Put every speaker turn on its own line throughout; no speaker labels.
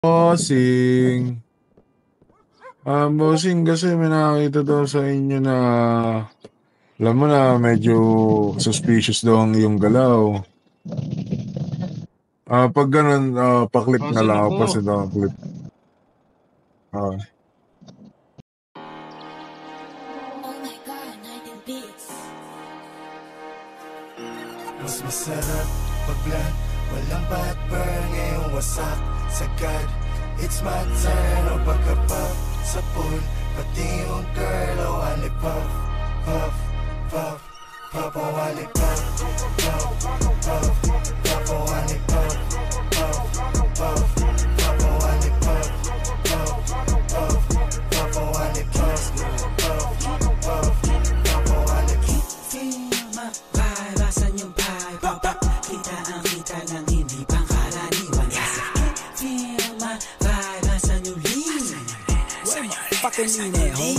Bossing. Bossing, kasi may nakakita daw sa inyo na alam mo na medyo suspicious daw ang iyong galaw. Pag ganun, pa-clip na lang ako kasi daw clip.
Mas masarap pag-vlog, walang bad burn, ngayong wasak sagad. It's my turn, o pagka-puff sa pool, pati yung girl, o wali puff, puff, puff, puff, o wali puff, puff, puff, puff, o wali puff, puff, puff, puff, o wali puff, puff, puff, puff, o wali puff, puff, puff, puff, o wali puff.
Feel my vibe, asan yung vibe? Papa, kita ang kita ng hindi pangkaraniwan. Feel my vibe, asan yung lean? Where my fucking lean, ho?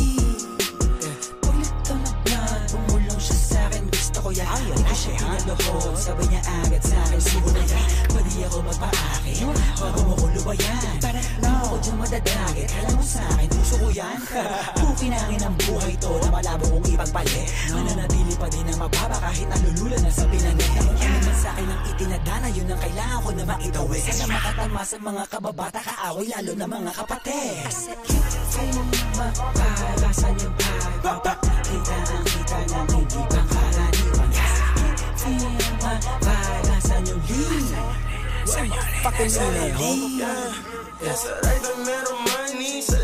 Paglit ka na blood, bumulong siya sa'kin. Gusto ko yan, hindi ko siya pinalohod. Sabay niya agad sa'kin, siguro yan. Pwede ako magpa-akin, bago mo ko lubayan. Parang ako dyan madadagit, alam mo sa'kin, puso ko yan. Pukinangin ang buhay to na malabo kong ipagpalit. Mananatili pa din ang mababa kahit nalulula na sa pinanit. Ano man sa'kin ang itinadana, yun ang kailangan ko na makitawid. Sana makatama sa mga kababata, kaaway lalo na mga kapatid. Feel my vibe, asan yung vibe? Papa, kita ang kita ng hindi pangkaraniwan. Feel my vibe, asan yung lean? Where my fucking lean, ho?
Sa right na meron money, sa